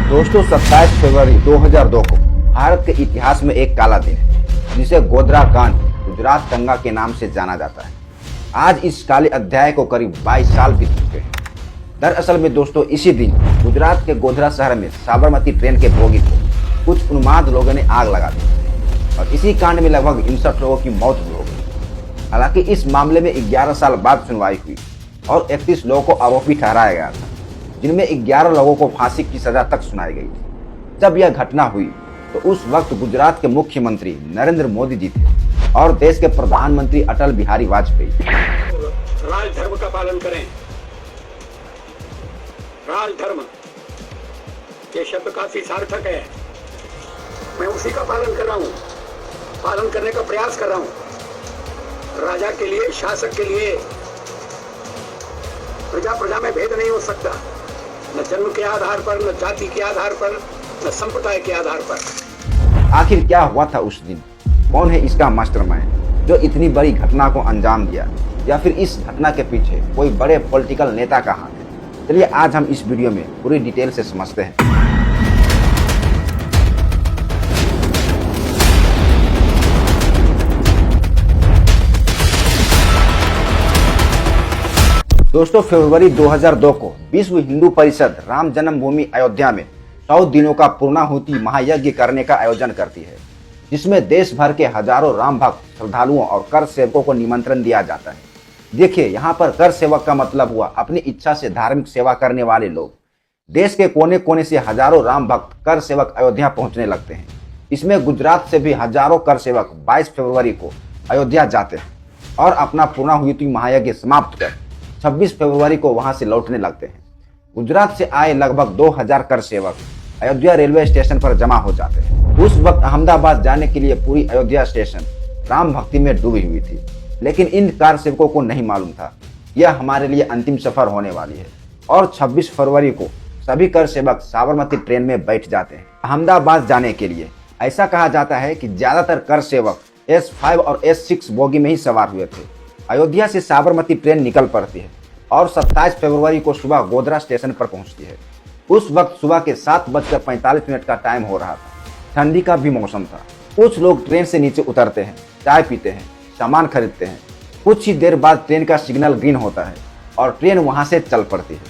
दोस्तों 27 फरवरी 2002 को भारत के इतिहास में एक काला दिन है जिसे गोधरा कांड गुजरात दंगा के नाम से जाना जाता है। आज इस काले अध्याय को करीब 22 साल बीत चुके हैं। दरअसल में दोस्तों इसी दिन गुजरात के गोधरा शहर में साबरमती ट्रेन के बोगी को कुछ उन्माद लोगों ने आग लगा दी और इसी कांड में लगभग 59 लोगों की मौत भी हो गई। हालांकि इस मामले में 11 साल बाद सुनवाई हुई और 31 लोगों को आरोपी ठहराया गया था, जिनमें 11 लोगों को फांसी की सजा तक सुनाई गई थी। जब यह घटना हुई तो उस वक्त गुजरात के मुख्यमंत्री नरेंद्र मोदी जी थे और देश के प्रधानमंत्री अटल बिहारी वाजपेयी। राजधर्म का पालन करें। राजधर्म ये शब्द काफी सार्थक है। मैं उसी का पालन कर रहा हूँ, पालन करने का प्रयास कर रहा हूँ। राजा के लिए, शासक के लिए प्रजा प्रजा में भेद नहीं हो सकता, न जन्म के आधार पर, न जाति के आधार पर, न संप्रदाय के आधार पर। आखिर क्या हुआ था उस दिन? कौन है इसका मास्टरमाइंड जो इतनी बड़ी घटना को अंजाम दिया, या फिर इस घटना के पीछे कोई बड़े पॉलिटिकल नेता का हाथ है? चलिए आज हम इस वीडियो में पूरी डिटेल से समझते हैं। दोस्तों फरवरी 2002 को विश्व हिंदू परिषद राम जन्मभूमि अयोध्या में 100 दिनों का पूर्णाहुति महायज्ञ करने का आयोजन करती है, जिसमें देश भर के हजारों राम भक्त श्रद्धालुओं और कर सेवकों को निमंत्रण दिया जाता है। देखिए यहाँ पर कर सेवक का मतलब हुआ अपनी इच्छा से धार्मिक सेवा करने वाले लोग। देश के कोने कोने से हजारों राम भक्त कर सेवक अयोध्या पहुंचने लगते हैं। इसमें गुजरात से भी हजारों कर सेवक 22 फरवरी को अयोध्या जाते हैं और अपना पूर्णाहुति महायज्ञ समाप्त कर 26 फरवरी को वहां से लौटने लगते हैं। गुजरात से आए लगभग 2000 कर सेवक अयोध्या रेलवे स्टेशन पर जमा हो जाते हैं। उस वक्त अहमदाबाद जाने के लिए पूरी अयोध्या स्टेशन राम भक्ति में डूबी हुई थी, लेकिन इन कार सेवकों को नहीं मालूम था यह हमारे लिए अंतिम सफर होने वाली है। और 26 फरवरी को सभी कर सेवक साबरमती ट्रेन में बैठ जाते हैं अहमदाबाद जाने के लिए। ऐसा कहा जाता है कि ज्यादातर कर सेवक S5 और S6 बोगी में ही सवार हुए थे। अयोध्या से साबरमती ट्रेन निकल पड़ती है और 27 फरवरी को सुबह गोधरा स्टेशन पर पहुंचती है। उस वक्त सुबह के 7:45 का टाइम हो रहा था। ठंडी का भी मौसम था। कुछ लोग ट्रेन से नीचे उतरते हैं, चाय पीते हैं, सामान खरीदते हैं। कुछ ही देर बाद ट्रेन का सिग्नल ग्रीन होता है और ट्रेन वहां से चल पड़ती है।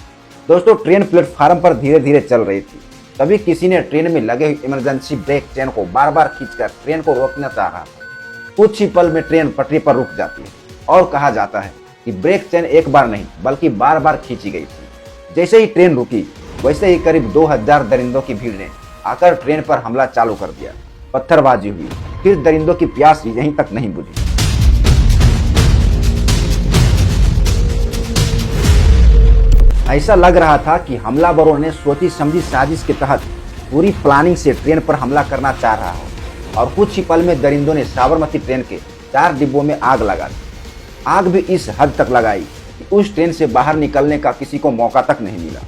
दोस्तों ट्रेन प्लेटफार्म पर धीरे धीरे चल रही थी। तभी किसी ने ट्रेन में लगे हुए इमरजेंसी ब्रेक चेन को बार बार खींचकर ट्रेन को रोकना चाह रहा था। कुछ ही पल में ट्रेन पटरी पर रुक जाती है और कहा जाता है कि ब्रेक चेन एक बार नहीं बल्कि बार बार खींची गई थी। जैसे ही ट्रेन रुकी वैसे ही करीब 2000 दरिंदों की भीड़ ने आकर ट्रेन पर हमला चालू कर दिया। पत्थरबाजी हुई, फिर दरिंदों की प्यास यहीं तक नहीं बुझी। ऐसा लग रहा था कि हमलावरों ने सोची समझी साजिश के तहत पूरी प्लानिंग से ट्रेन पर हमला करना चाह रहा हो और कुछ ही पल में दरिंदों ने साबरमती ट्रेन के 4 डिब्बों में आग लगा दी। आग भी इस हद तक लगाई कि उस ट्रेन से बाहर निकलने का किसी को मौका तक नहीं मिला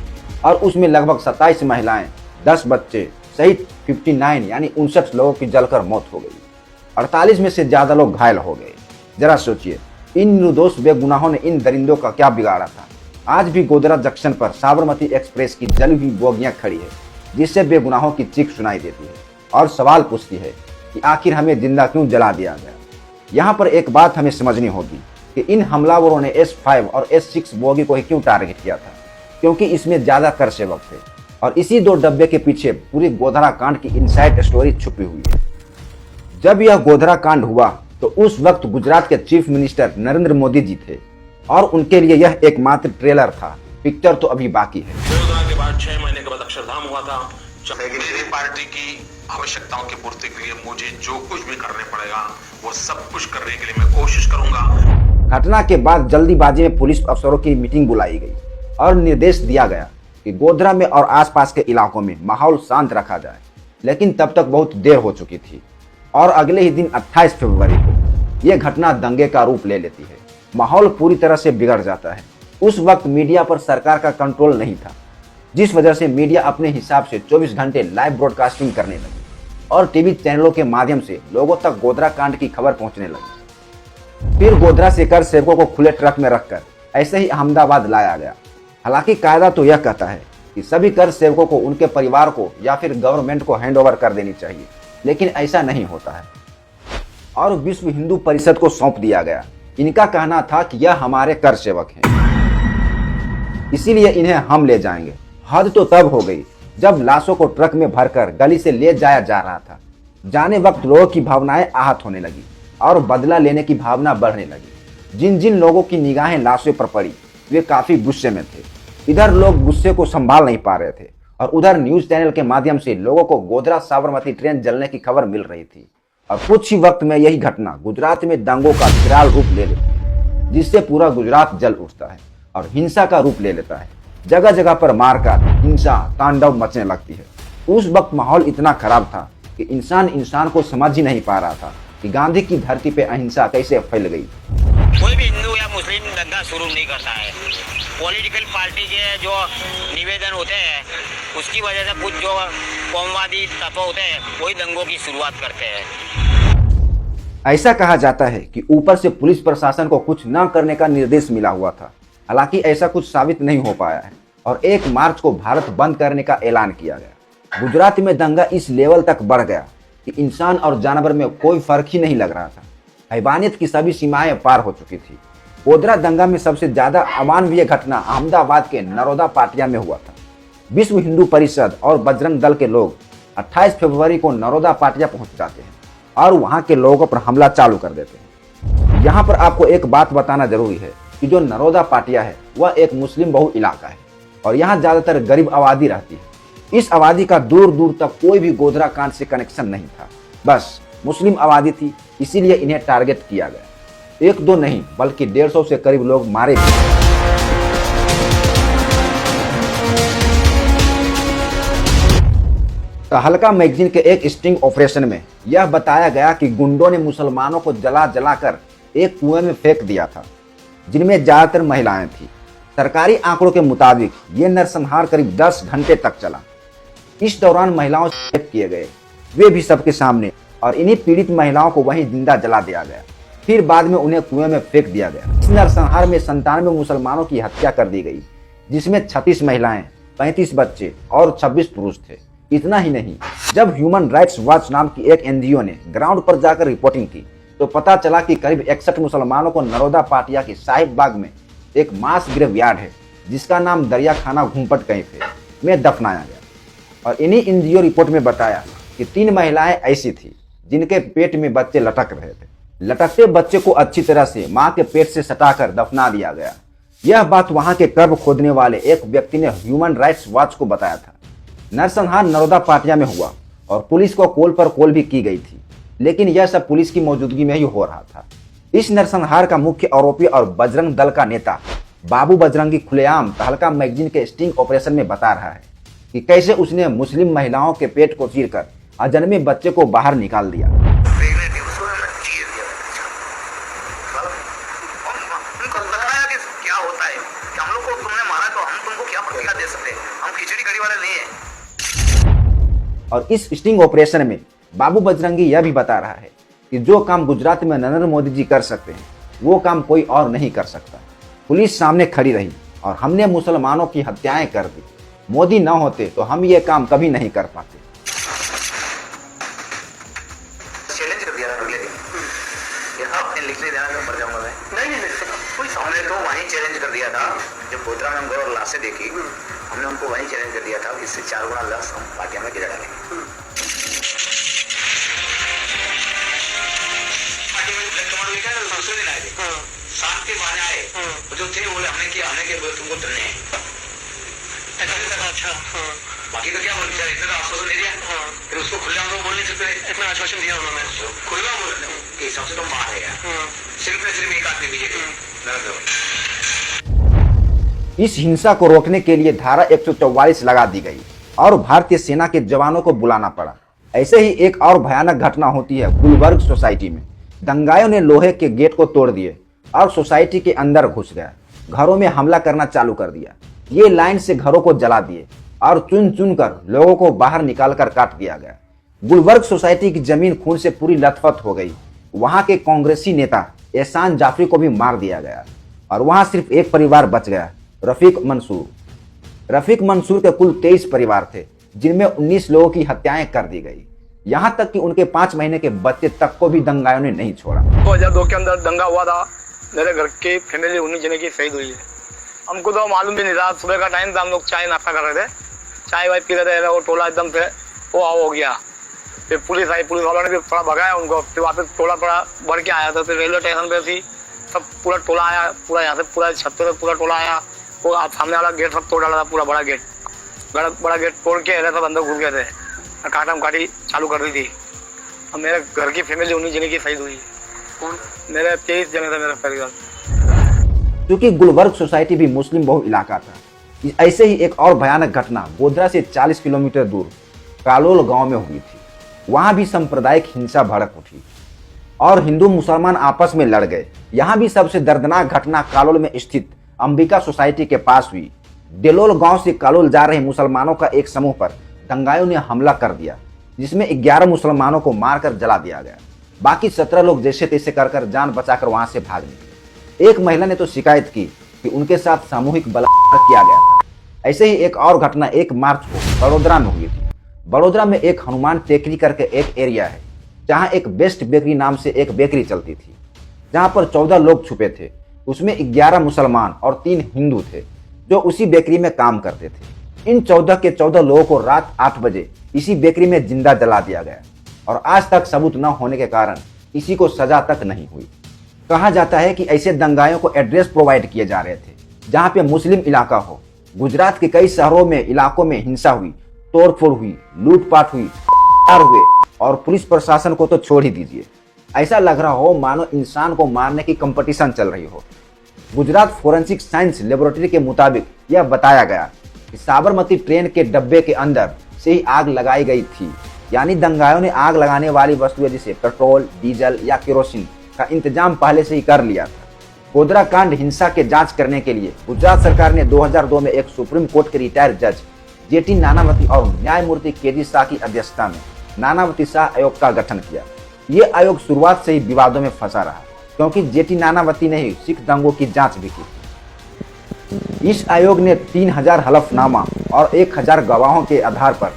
और उसमें लगभग 27 महिलाएं, 10 बच्चे सहित 59 यानी 59 लोगों की जलकर मौत हो गई। 48 में से ज्यादा लोग घायल हो गए। जरा सोचिए इन निर्दोष बेगुनाहों ने इन दरिंदों का क्या बिगाड़ा था। आज भी गोधरा जंक्शन पर साबरमती एक्सप्रेस की जली हुई बोगियां खड़ी है, जिससे बेगुनाहों की चीख सुनाई देती है और सवाल पूछती है कि आखिर हमें जिंदा क्यों जला दिया गया। यहाँ पर एक बात हमें समझनी होगी कि इन हमलावरों ने S5 और S6 बोगी को ही क्यों टारगेट किया था, क्योंकि इसमें ज्यादा कर सेवक थे और इसी 2 डब्बे के पीछे पूरी गोधरा कांड की इनसाइड स्टोरी छुपी हुई है। जब यह गोधरा कांड हुआ तो उस वक्त गुजरात के चीफ मिनिस्टर नरेंद्र मोदी जी थे और उनके लिए यह एकमात्र ट्रेलर था। पिक्चर तो अभी बाकी है। गोधरा के बाद 6 महीने के बाद अक्षरधाम हुआ था। मेरी पार्टी की आवश्यकताओं की पूर्ति के लिए मुझे जो कुछ भी करने पड़ेगा वो सब कुछ करने के लिए मैं कोशिश करूंगा। घटना के बाद जल्दीबाजी में पुलिस अफसरों की मीटिंग बुलाई गई और निर्देश दिया गया कि गोधरा में और आसपास के इलाकों में माहौल शांत रखा जाए, लेकिन तब तक बहुत देर हो चुकी थी और अगले ही दिन 28 फरवरी को यह घटना दंगे का रूप ले लेती है। माहौल पूरी तरह से बिगड़ जाता है। उस वक्त मीडिया पर सरकार का कंट्रोल नहीं था, जिस वजह से मीडिया अपने हिसाब से 24 घंटे लाइव ब्रॉडकास्टिंग करने लगी और टीवी चैनलों के माध्यम से लोगों तक गोधरा कांड की खबर पहुंचने लगी। फिर गोधरा से कर सेवकों को खुले ट्रक में रखकर ऐसे ही अहमदाबाद लाया गया। हालांकि कायदा तो यह कहता है कि सभी कर सेवकों को उनके परिवार को या फिर गवर्नमेंट को हैंडओवर कर देनी चाहिए, लेकिन ऐसा नहीं होता है और विश्व हिंदू परिषद को सौंप दिया गया। इनका कहना था कि यह हमारे कर सेवक हैं, इसीलिए इन्हें हम ले जाएंगे। हद तो तब हो गई जब लाशों को ट्रक में भरकर गली से ले जाया जा रहा था। जाने वक्त लोगों की भावनाएं आहत होने लगी और बदला लेने की भावना बढ़ने लगी। जिन जिन लोगों की निगाहें लाशों पर पड़ी वे काफी गुस्से में थे। इधर लोग गुस्से को संभाल नहीं पा रहे थे और उधर न्यूज चैनल के माध्यम से लोगों को गोधरा साबरमती ट्रेन जलने की खबर मिल रही थी और कुछ ही वक्त में यही घटना गुजरात में दंगों का विकराल रूप ले लेती है, जिससे पूरा गुजरात जल उठता है और हिंसा का रूप ले लेता है। जगह जगह पर मारकाट, हिंसा, तांडव मचने लगती है। उस वक्त माहौल इतना खराब था कि इंसान को समझ ही नहीं पा रहा था कि गांधी की धरती पे अहिंसा कैसे फैल गई। कोई भी हिंदू या मुस्लिम दंगा शुरू नहीं करता है। पॉलिटिकल पार्टी के जो निवेदन होते हैं उसकी वजह से कुछ जो कौमवादी तत्व होते हैं वही दंगों की शुरुआत करते हैं। ऐसा कहा जाता है कि ऊपर से पुलिस प्रशासन को कुछ न करने का निर्देश मिला हुआ था। हालांकि ऐसा कुछ साबित नहीं हो पाया है और 1 मार्च को भारत बंद करने का ऐलान किया गया। गुजरात में दंगा इस लेवल तक बढ़ गया कि इंसान और जानवर में कोई फर्क ही नहीं लग रहा था। हैवानियत की सभी सीमाएं पार हो चुकी थी। गोधरा दंगा में सबसे ज्यादा अमानवीय घटना अहमदाबाद के नरोदा पाटिया में हुआ था। विश्व हिंदू परिषद और बजरंग दल के लोग 28 फरवरी को नरोदा पाटिया पहुंच जाते हैं और वहां के लोगों पर हमला चालू कर देते हैं। यहाँ पर आपको एक बात बताना जरूरी है कि जो नरोदा पाटिया है वह एक मुस्लिम बहु इलाका है और यहाँ ज्यादातर गरीब आबादी रहती है। इस आबादी का दूर दूर तक कोई भी गोधरा कांड से कनेक्शन नहीं था, बस मुस्लिम आबादी थी, इसीलिए इन्हें टारगेट किया गया। 1-2 नहीं बल्कि 150 से करीब लोग मारे गए। तहलका मैगजीन के एक स्टिंग ऑपरेशन में यह बताया गया कि गुंडों ने मुसलमानों को जला जलाकर एक कुएं में फेंक दिया था, जिनमें ज्यादातर महिलाएं थीं। सरकारी आंकड़ों के मुताबिक ये नरसंहार करीब 10 घंटे तक चला। इस दौरान महिलाओं से रेप किए गए, वे भी सबके सामने, और इन्हीं पीड़ित महिलाओं को वहीं जिंदा जला दिया गया। फिर बाद में उन्हें कुएं में फेंक दिया गया। इस नरसंहार में 97 मुसलमानों की हत्या कर दी गई, जिसमें 36 महिलाएं, 35 बच्चे और 26 पुरुष थे। इतना ही नहीं, जब ह्यूमन राइट्स वॉच नाम की एक एनजीओ ने ग्राउंड पर जाकर रिपोर्टिंग की तो पता चला कि करीब 61 मुसलमानों को नरोदा पाटिया के साहिब बाग में एक मास ग्रेवयार्ड है जिसका नाम दरिया खाना घूमपट कहीं पे में दफनाया गया। और इन्हीं एनजीओ रिपोर्ट में बताया कि 3 महिलाएं ऐसी थी जिनके पेट में बच्चे लटक रहे थे। लटकते बच्चे को अच्छी तरह से मां के पेट से सटाकर दफना दिया गया। यह बात वहां के कब्र खोदने वाले एक व्यक्ति ने ह्यूमन राइट्स वॉच को बताया था। नरसंहार नरोदा पाटिया में हुआ और पुलिस को कॉल पर कॉल भी की गई थी, लेकिन यह सब पुलिस की मौजूदगी में ही हो रहा था। इस नरसंहार का मुख्य आरोपी और बजरंग दल का नेता बाबू बजरंगी खुलेआम तहलका मैगजीन के स्टिंग ऑपरेशन में बता रहा है कि कैसे उसने मुस्लिम महिलाओं के पेट को चीरकर अजन्मे बच्चे को बाहर निकाल दिया। और इस स्टिंग ऑपरेशन में बाबू बजरंगी यह भी बता रहा है कि जो काम गुजरात में नरेंद्र मोदी जी कर सकते हैं वो काम कोई और नहीं कर सकता। पुलिस सामने खड़ी रही और हमने मुसलमानों की हत्याएं कर दी। मोदी न होते तो हम ये काम कभी नहीं कर पाते। चैलेंज कर दिया अगले दिन, आपने लिख ले देना, मैं मर जाऊंगा मैं। नहीं कोई सामने तो वहीं चैलेंज कर दिया था। जब गोधरा में हम गए और लाशें देखी, हमने उनको वहीं चैलेंज कर दिया था, इससे 4 गुना लाश हम पाटिया में गिरा डालेंगे। पाटिया में ब्लड कमांडो लिखा है, दूसरे दिन आए थे, साथ के बहाने आए, जो थे बोले हमने के बोले तुमको डरने हैं। अच्छा, बाकी तो क्या बोल इतना तो आश्वासन दे दिया, फिर उसको खुला हम लोग बोल नहीं सकते। इतना आश्वासन दिया उन्होंने, खुला बोल के हिसाब से तो मार है यार। सिर्फ एक आदमी बीजेपी इस हिंसा को रोकने के लिए धारा 144 लगा दी गई और भारतीय सेना के जवानों को बुलाना पड़ा। ऐसे ही एक और भयानक घटना होती है गुलबर्ग सोसाइटी में। दंगाइयों ने लोहे के गेट को तोड़ दिए और सोसाइटी के अंदर घुस गया, घरों में हमला करना चालू कर दिया। ये लाइन से घरों को जला दिए और चुन चुन कर लोगों को बाहर निकालकर काट दिया गया। गुलबर्ग सोसाइटी की जमीन खून से पूरी लथपथ हो गई। वहां के कांग्रेसी नेता एहसान जाफरी को भी मार दिया गया और वहां सिर्फ एक परिवार बच गया, रफीक मंसूर। रफीक मंसूर के कुल 23 परिवार थे, जिनमें 19 लोगों की हत्याएं कर दी गई। यहाँ तक कि उनके 5 महीने के बच्चे तक को भी दंगाइयों ने नहीं छोड़ा। 2002 के अंदर दंगा हुआ था, मेरे घर की फैमिली 19 जने की शहीद हुई है। हमको तो मालूम भी नहीं था, सुबह का टाइम था, हम लोग चाय नाश्ता कर रहे थे, चाय वाय पी रहे थे, वो टोला एकदम से वो हो गया। फिर पुलिस आई, पुलिस वालों ने भी थोड़ा भगाया उनको, फिर वापस टोला थोड़ा बढ़ के आया था। फिर रेलवे स्टेशन पे थी, सब पूरा टोला आया, पूरा यहाँ से पूरा छत पे पूरा टोला आया, वो सामने वाला गेट सब तोड़ डाला था, पूरा बड़ा गेट तोड़ के सब अंदर घुस गए थे, काटम काटी चालू कर दी थी। अब मेरे घर की फैमिली 19 जने की शहीद हुई है, मेरे 23 जने थे मेरा परिवार। क्योंकि गुलबर्ग सोसाइटी भी मुस्लिम बहु इलाका था। ऐसे ही एक और भयानक घटना गोधरा से 40 किलोमीटर दूर कालोल गांव में हुई थी। वहां भी सांप्रदायिक हिंसा भड़क उठी और हिंदू मुसलमान आपस में लड़ गए। यहाँ भी सबसे दर्दनाक घटना कालोल में स्थित अंबिका सोसाइटी के पास हुई। डेलोल गांव से कालोल जा रहे मुसलमानों का एक समूह पर दंगाइयों ने हमला कर दिया, जिसमें 11 मुसलमानों को मारकर जला दिया गया। बाकी 17 लोग जैसे तैसे कर जान बचाकर वहां से भाग निकले। एक महिला ने तो शिकायत की कि उनके साथ सामूहिक बलात्कार किया गया था। ऐसे ही एक और घटना 1 मार्च को बड़ोदरा में हुई थी। बड़ोदरा में एक हनुमान टेकरी करके एक एरिया है, जहां एक बेस्ट बेकरी नाम से एक बेकरी चलती थी, जहां पर 14 लोग छुपे थे। उसमें 11 मुसलमान और 3 हिंदू थे, जो उसी बेकरी में काम करते थे। इन 14 के 14 लोगों को रात 8 बजे इसी बेकरी में जिंदा जला दिया गया और आज तक सबूत न होने के कारण किसी को सजा तक नहीं हुई। कहा जाता है कि ऐसे दंगाइयों को एड्रेस प्रोवाइड किए जा रहे थे जहां पे मुस्लिम इलाका हो। गुजरात के कई शहरों में इलाकों में हिंसा हुई, तोड़फोड़ हुई, लूटपाट हुई, हुए और पुलिस प्रशासन को तो छोड़ ही दीजिए। ऐसा लग रहा हो मानो इंसान को मारने की कंपटीशन चल रही हो। गुजरात फोरेंसिक साइंस लेबोरेटरी के मुताबिक यह बताया गया कि साबरमती ट्रेन के डब्बे के अंदर से ही आग लगाई गई थी। यानी दंगाइयों ने आग लगाने वाली वस्तुएं जैसे पेट्रोल, डीजल या केरोसिन का इंतजाम पहले से ही कर लिया था। गोधरा कांड हिंसा के जांच करने के लिए गुजरात सरकार ने 2002 में एक सुप्रीम कोर्ट के रिटायर्ड जज जेटी नानावती और न्यायमूर्ति केजी शाह की अध्यक्षता में नानावती शाह आयोग का गठन किया। ये आयोग शुरुआत से ही विवादों में फंसा रहा, क्योंकि जेटी नानावती ने ही सिख दंगों की जांच भी की। इस आयोग ने 3000 हलफनामा और 1000 गवाहों के आधार पर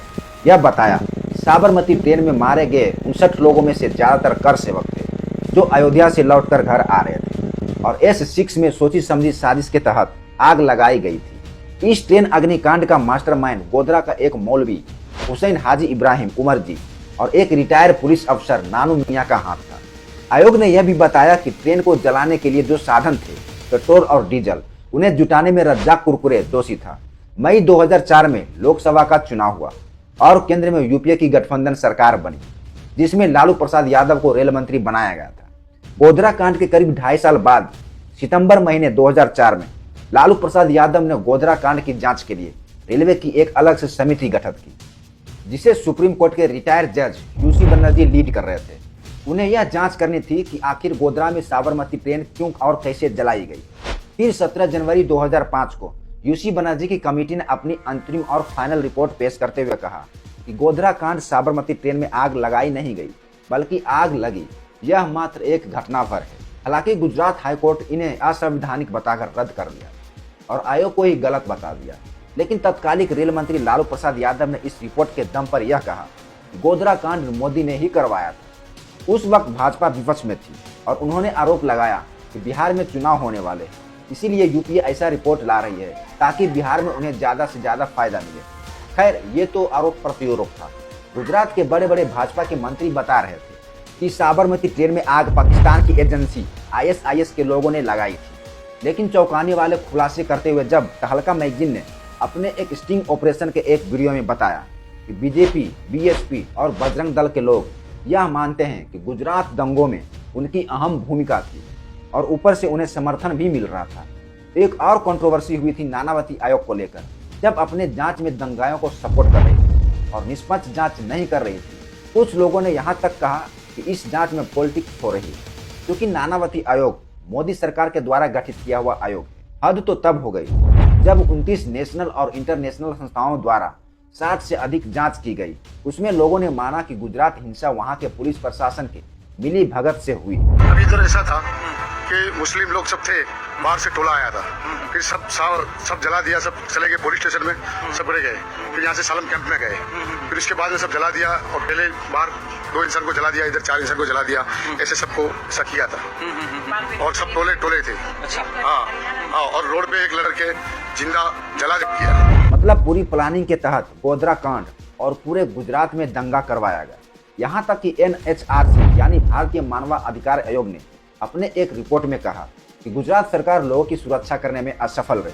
यह बताया कि साबरमती ट्रेन में मारे गए 59 लोगों में से ज्यादातर कर सेवक थे, जो अयोध्या से लौटकर घर आ रहे थे और S6 में सोची समझी साजिश के तहत आग लगाई गई थी। इस ट्रेन अग्निकांड का मास्टरमाइंड गोधरा का एक मौलवी हुसैन हाजी इब्राहिम उमर जी और एक रिटायर्ड पुलिस अफसर नानू मियां का हाथ था। आयोग ने यह भी बताया कि ट्रेन को जलाने के लिए जो साधन थे, पेट्रोल और डीजल, उन्हें जुटाने में रज्जाक कुरकुरे दोषी था। मई 2004 में लोकसभा का चुनाव हुआ और केंद्र में यूपीए की गठबंधन सरकार बनी, जिसमें लालू प्रसाद यादव को रेल मंत्री बनाया गया था। गोधरा कांड के करीब 2.5 साल बाद सितंबर महीने 2004 में लालू प्रसाद यादव ने गोधरा कांड की जांच के लिए रेलवे की एक अलग से समिति गठित की, जिसे सुप्रीम कोर्ट के रिटायर्ड जज यूसी बनर्जी लीड कर रहे थे। उन्हें यह जांच करनी थी कि आखिर गोधरा में साबरमती ट्रेन क्यों और कैसे जलाई गई। फिर 17 जनवरी 2005 को यूसी बनर्जी की कमेटी ने अपनी अंतरिम और फाइनल रिपोर्ट पेश करते हुए कहा कि गोधरा कांड साबरमती ट्रेन में आग लगाई नहीं गई, बल्कि आग लगी, यह मात्र एक घटना भर है। हालांकि गुजरात हाईकोर्ट इन्हें असंवैधानिक बताकर रद्द कर दिया और आयोग को ही गलत बता दिया। लेकिन तत्कालिक रेल मंत्री लालू प्रसाद यादव ने इस रिपोर्ट के दम पर यह कहा कि गोधरा कांड मोदी ने ही करवाया था। उस वक्त भाजपा विपक्ष में थी और उन्होंने आरोप लगाया कि बिहार में चुनाव होने वाले हैं, इसीलिए यूपीए ऐसा रिपोर्ट ला रही है ताकि बिहार में उन्हें ज्यादा से ज्यादा फायदा मिले। खैर, ये तो आरोप प्रत्यारोप था। गुजरात के बड़े बड़े भाजपा के मंत्री बता रहे थे कि साबरमती ट्रेन में आग पाकिस्तान की एजेंसी ISIS के लोगों ने लगाई थी। लेकिन चौंकाने वाले खुलासे करते हुए जब तहलका मैगजीन ने अपने एक स्टिंग ऑपरेशन के एक वीडियो में बताया कि बीजेपी, BSP और बजरंग दल के लोग यह मानते हैं कि गुजरात दंगों में उनकी अहम भूमिका थी और ऊपर से उन्हें समर्थन भी मिल रहा था। एक और कंट्रोवर्सी हुई थी नानावती आयोग को लेकर, जब अपने जांच में दंगाइयों को सपोर्ट कर रही थी और निष्पक्ष जांच नहीं कर रही थी। कुछ लोगों ने यहाँ तक कहा कि इस जांच में पॉलिटिक्स हो रही है, क्योंकि नानावती आयोग मोदी सरकार के द्वारा गठित किया हुआ आयोग है। हद तो तब हो गई जब 29 नेशनल और इंटरनेशनल संस्थाओं द्वारा 60 से अधिक जांच की गई। उसमें लोगों ने माना कि गुजरात हिंसा वहां के पुलिस प्रशासन के मिली भगत से हुई। अभी तो ऐसा था कि मुस्लिम लोग सब थे, बाहर से टोला आया था, फिर सब जला दिया, सब चले गए पुलिस स्टेशन में, सब रह गए, फिर यहाँ से सालम कैंप में गए, फिर उसके बाद में सब जला दिया और पहले बाहर 2 इंसान को जला दिया, इधर 4 इंसान को जला दिया, ऐसे सबको ऐसा किया था और सब टोले थे। अच्छा। हाँ, और रोड पे एक लड़के जिंदा जला किया। मतलब पूरी प्लानिंग के तहत गोधरा कांड और पूरे गुजरात में दंगा करवाया गया। यहाँ तक कि NHRC यानी भारतीय मानवाधिकार आयोग ने अपने एक रिपोर्ट में कहा कि गुजरात सरकार लोगों की सुरक्षा करने में असफल रही।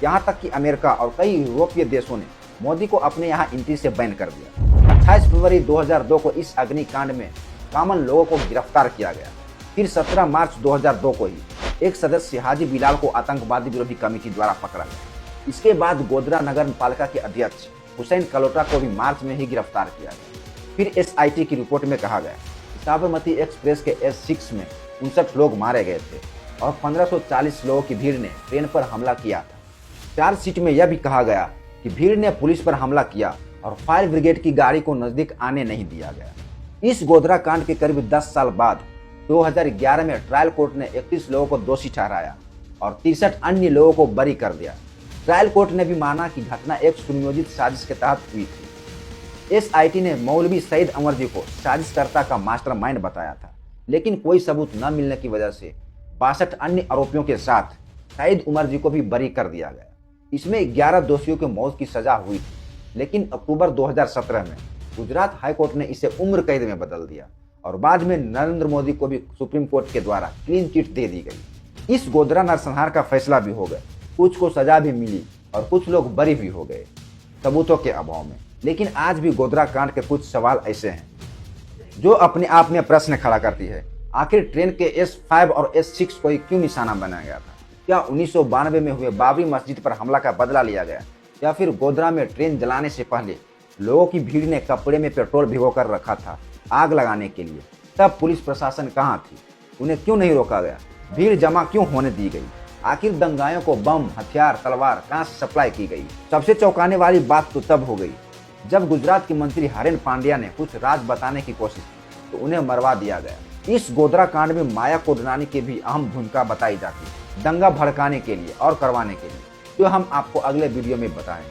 यहाँ तक कि अमेरिका और कई यूरोपीय देशों ने मोदी को अपने यहाँ एंट्री से बैन कर दिया। 28 फरवरी 2002 को इस अग्निकांड में कामन लोगों को गिरफ्तार किया गया। फिर 17 मार्च 2002 को ही एक सदस्य हाजी बिलाल को आतंकवादी विरोधी कमेटी द्वारा पकड़ा गया। इसके बाद गोधरा नगर पालिका के अध्यक्ष हुसैन कलोटा को भी मार्च में ही गिरफ्तार किया गया। फिर SIT की रिपोर्ट में कहा गया कि साबरमती एक्सप्रेस के S6 में 59 लोग मारे गए थे और 1540 लोगों की भीड़ ने ट्रेन पर हमला किया था। चार्जशीट में यह भी कहा गया कि भीड़ ने पुलिस पर हमला किया और फायर ब्रिगेड की गाड़ी को नजदीक आने नहीं दिया गया। इस गोधरा कांड के करीब 10 साल बाद 2011 में ट्रायल कोर्ट ने 31 लोगों को दोषी ठहराया और 63 अन्य लोगों को बरी कर दिया। ट्रायल कोर्ट ने भी माना कि घटना एक सुनियोजित साजिश के तहत हुई थी। SIT ने मौलवी सईद अमर जी को साजिशकर्ता का मास्टरमाइंड बताया था, लेकिन कोई सबूत न मिलने की वजह से 62 अन्य आरोपियों के साथ सईद उमर जी को भी बरी कर दिया गया। इसमें 11 दोषियों को मौत की सजा हुई थी, लेकिन अक्टूबर 2017 में गुजरात हाईकोर्ट ने इसे उम्र कैद में बदल दिया और बाद में नरेंद्र मोदी को भी सुप्रीम कोर्ट के द्वारा क्लीन चिट दे दी गई। इस गोधरा नरसंहार का फैसला भी हो गया, कुछ को सजा भी मिली और कुछ लोग बरी भी हो गए सबूतों के अभाव में। लेकिन आज भी गोधरा कांड के कुछ सवाल ऐसे हैं जो अपने आप में प्रश्न खड़ा करती है। आखिर ट्रेन के S5 और S6 को क्यों निशाना बनाया गया था? क्या 1992 में हुए बाबरी मस्जिद पर हमला का बदला लिया गया, या फिर गोधरा में ट्रेन जलाने से पहले लोगों की भीड़ ने कपड़े में पेट्रोल भिगोकर रखा था आग लगाने के लिए? तब पुलिस प्रशासन कहाँ थी? उन्हें क्यों नहीं रोका गया? भीड़ जमा क्यों होने दी गई? आखिर दंगाइयों को बम, हथियार, तलवार कहाँ से सप्लाई की गई? सबसे चौंकाने वाली बात तो तब हो गई जब गुजरात के मंत्री हरेन पांड्या ने कुछ राज बताने की कोशिश की तो उन्हें मरवा दिया गया। इस गोधरा कांड में माया कोडनानी की भी अहम भूमिका बताई जाती है, दंगा भड़काने के लिए और करवाने के लिए, जो हम आपको अगले वीडियो में बताएंगे।